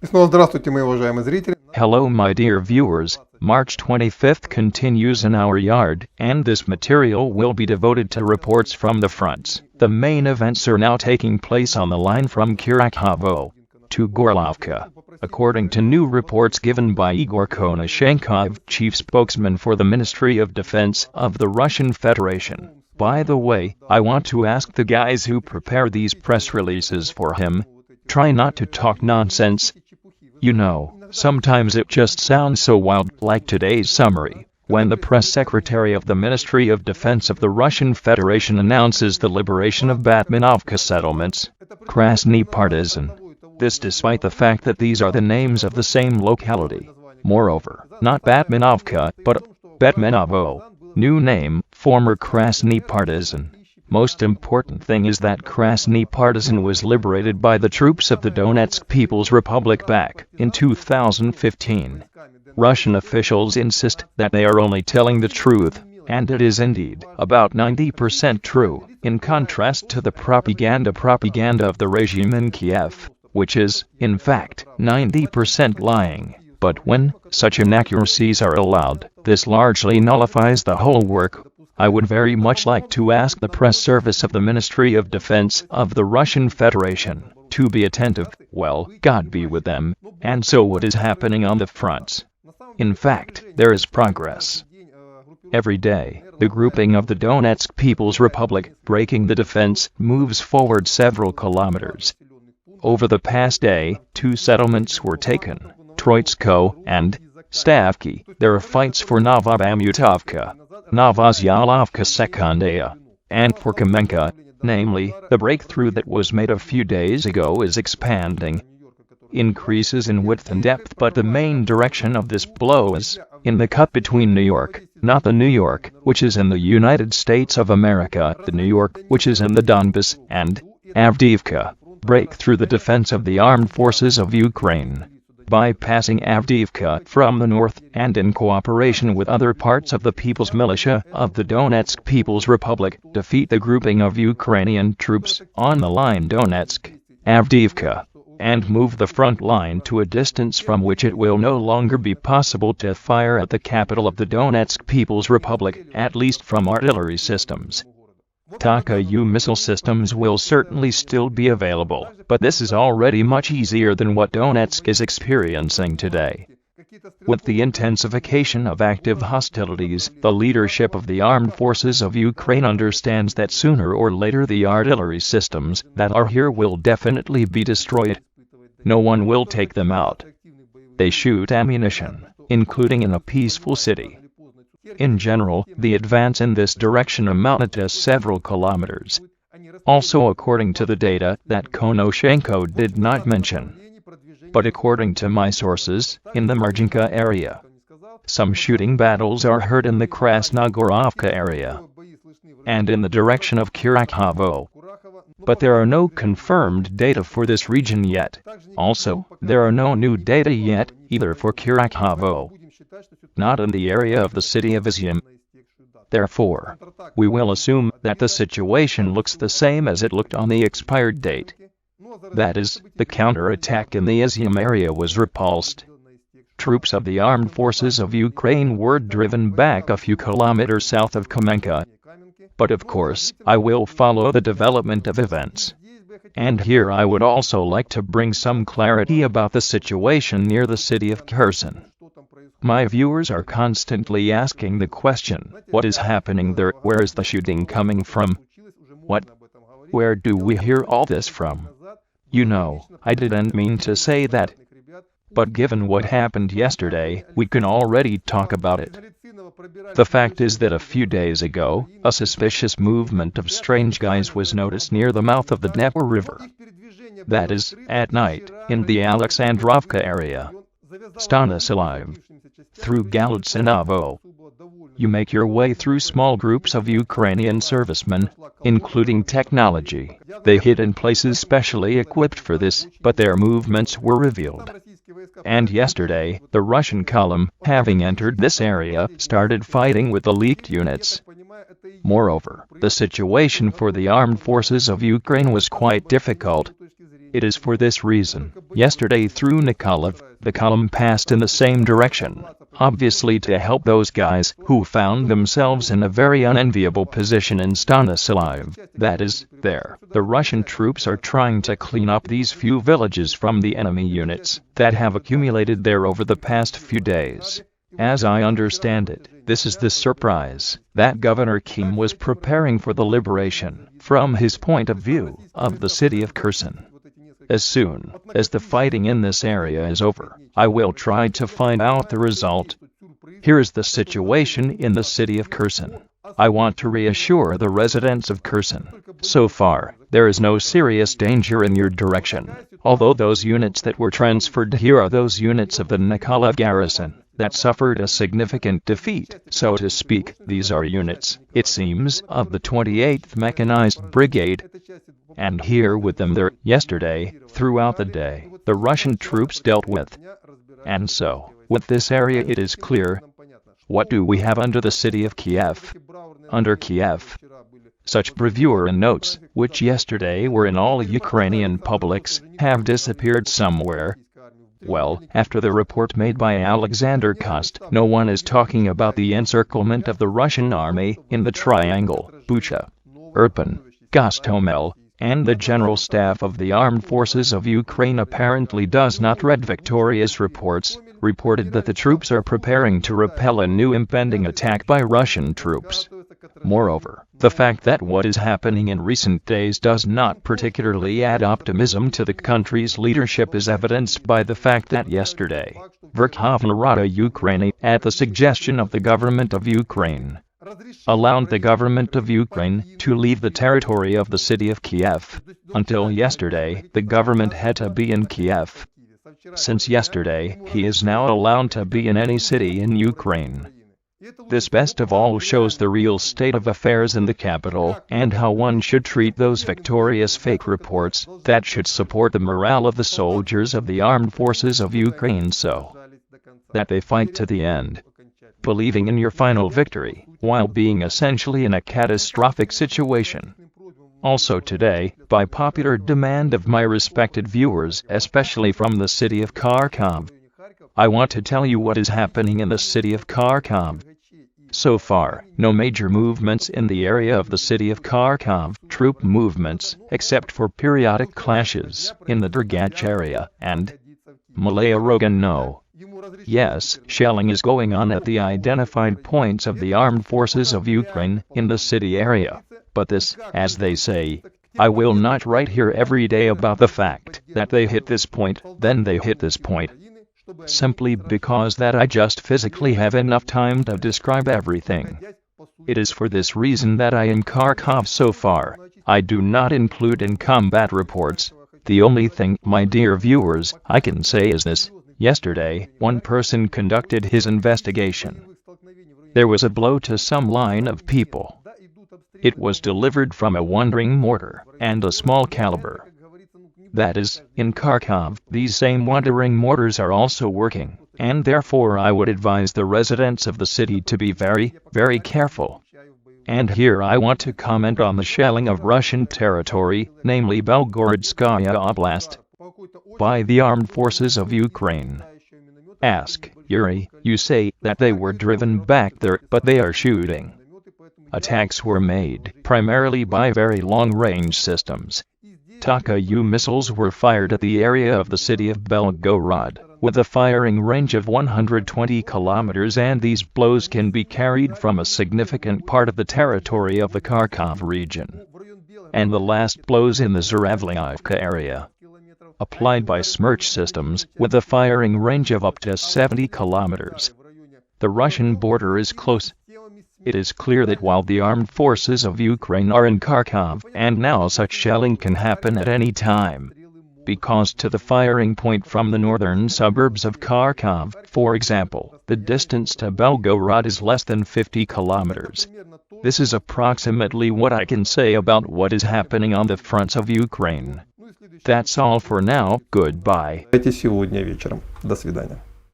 Здравствуйте, мои уважаемые зрители. Hello my dear viewers, March 25th continues in our yard, and this material will be devoted to reports from the fronts. The main events are now taking place on the line from Kharkiv to Horlovka. According to new reports given by Igor Konashenkov, chief spokesman for the Ministry of Defense of the Russian Federation. By the way, I want to ask the guys who prepare these press releases for him, try not to talk nonsense. You know, sometimes it just sounds so wild, like today's summary, when the press secretary of the Ministry of Defense of the Russian Federation announces the liberation of Batmanovka settlements, Krasny Partisan. This despite the fact that these are the names of the same locality. Moreover, not Batmanovka, but Betmenovo. New name, former Krasny Partisan. Most important thing is that Krasny Partisan was liberated by the troops of the Donetsk People's Republic back in 2015. Russian officials insist that they are only telling the truth, and it is indeed about 90% true, in contrast to the propaganda of the regime in Kiev, which is, in fact, 90% lying. But when such inaccuracies are allowed, this largely nullifies the whole work. I would very much like to ask the press service of the Ministry of Defense of the Russian Federation to be attentive. Well, God be with them. And so what is happening on the fronts? In fact, there is progress. Every day, the grouping of the Donetsk People's Republic, breaking the defense, moves forward several kilometers. Over the past day, 2 settlements were taken, Troitsko and Stavki. There are fights for Novobamutovka, Novozyalovka Sekundaya, and for Kamenka, namely, the breakthrough that was made a few days ago is expanding. Increases in width and depth, but the main direction of this blow is in the cut between New York, not the New York, which is in the United States of America, the New York, which is in the Donbas, and Avdiivka. Break through the defense of the armed forces of Ukraine. Bypassing Avdiivka from the north, and in cooperation with other parts of the People's Militia of the Donetsk People's Republic, defeat the grouping of Ukrainian troops on the line Donetsk, Avdiivka, and move the front line to a distance from which it will no longer be possible to fire at the capital of the Donetsk People's Republic, at least from artillery systems. Taka-U missile systems will certainly still be available, but this is already much easier than what Donetsk is experiencing today. With the intensification of active hostilities, the leadership of the armed forces of Ukraine understands that sooner or later the artillery systems that are here will definitely be destroyed. No one will take them out. They shoot ammunition, including in a peaceful city. In general, the advance in this direction amounted to several kilometers. Also according to the data that Konashenkov did not mention. But according to my sources, in the Merchinka area, some shooting battles are heard in the Krasnogorovka area, and in the direction of Kharkiv. But there are no confirmed data for this region yet. Also, there are no new data yet, either for Kharkiv, not in the area of the city of Izium. Therefore, we will assume that the situation looks the same as it looked on the expired date. That is, the counterattack in the Izium area was repulsed. Troops of the armed forces of Ukraine were driven back a few kilometers south of Kamenka. But of course, I will follow the development of events. And here I would also like to bring some clarity about the situation near the city of Kherson. My viewers are constantly asking the question, what is happening there? Where is the shooting coming from? What? Where do we hear all this from? You know, I didn't mean to say that. But given what happened yesterday, we can already talk about it. The fact is that a few days ago, a suspicious movement of strange guys was noticed near the mouth of the Dnieper River. That is, at night, in the Alexandrovka area. Stanislav. Through Galutsinovo. You make your way through small groups of Ukrainian servicemen, including technology. They hid in places specially equipped for this, but their movements were revealed. And yesterday, the Russian column, having entered this area, started fighting with the leaked units. Moreover, the situation for the armed forces of Ukraine was quite difficult. It is for this reason, yesterday through Nikolaev, the column passed in the same direction, obviously to help those guys who found themselves in a very unenviable position in Stanislav, that is, there. The Russian troops are trying to clean up these few villages from the enemy units that have accumulated there over the past few days. As I understand it, this is the surprise that Governor Kim was preparing for the liberation, from his point of view, of the city of Kherson. As soon as the fighting in this area is over, I will try to find out the result. Here is the situation in the city of Kherson. I want to reassure the residents of Kherson. So far, there is no serious danger in your direction, although those units that were transferred here are those units of the Nikolaev garrison that suffered a significant defeat, so to speak. These are units, it seems, of the 28th Mechanized Brigade. And here with them there, yesterday, throughout the day, the Russian troops dealt with. And so, with this area it is clear. What do we have under the city of Kiev? Under Kiev, such bravura and notes, which yesterday were in all Ukrainian publics, have disappeared somewhere. Well, after the report made by Alexander Kost, no one is talking about the encirclement of the Russian army in the triangle, Bucha, Irpin, Gostomel, and the General Staff of the Armed Forces of Ukraine apparently does not read victorious reports, reported that the troops are preparing to repel a new impending attack by Russian troops. Moreover, the fact that what is happening in recent days does not particularly add optimism to the country's leadership is evidenced by the fact that yesterday, Verkhovna Rada Ukraine, at the suggestion of the government of Ukraine, allowed the government of Ukraine to leave the territory of the city of Kiev. Until yesterday, the government had to be in Kiev. Since yesterday, he is now allowed to be in any city in Ukraine. This best of all shows the real state of affairs in the capital, and how one should treat those victorious fake reports that should support the morale of the soldiers of the armed forces of Ukraine so that they fight to the end, believing in your final victory, while being essentially in a catastrophic situation. Also today, by popular demand of my respected viewers, especially from the city of Kharkiv, I want to tell you what is happening in the city of Kharkiv. So far, no major movements in the area of the city of Kharkiv, troop movements, except for periodic clashes in the Dragach area, and Malaya Rogan no. Yes, shelling is going on at the identified points of the armed forces of Ukraine in the city area. But this, as they say, I will not write here every day about the fact that they hit this point, then they hit this point. Simply because that I just physically have enough time to describe everything. It is for this reason that I in Kharkiv so far, I do not include in combat reports. The only thing, my dear viewers, I can say is this. Yesterday, one person conducted his investigation. There was a blow to some line of people. It was delivered from a wandering mortar and a small caliber. That is, in Kharkiv, these same wandering mortars are also working, and therefore I would advise the residents of the city to be very, very careful. And here I want to comment on the shelling of Russian territory, namely Belgorodskaya Oblast, by the armed forces of Ukraine. Ask, Yuri, you say that they were driven back there, but they are shooting. Attacks were made, primarily by very long-range systems. Taka-U missiles were fired at the area of the city of Belgorod, with a firing range of 120 kilometers, and these blows can be carried from a significant part of the territory of the Kharkiv region. And the last blows in the Zhuravlyivka area, applied by Smerch systems, with a firing range of up to 70 kilometers. The Russian border is close. It is clear that while the armed forces of Ukraine are in Kharkiv, and now such shelling can happen at any time, because to the firing point from the northern suburbs of Kharkiv, for example, the distance to Belgorod is less than 50 kilometers. This is approximately what I can say about what is happening on the fronts of Ukraine. That's all for now. Goodbye. Сегодня вечером. До свидания.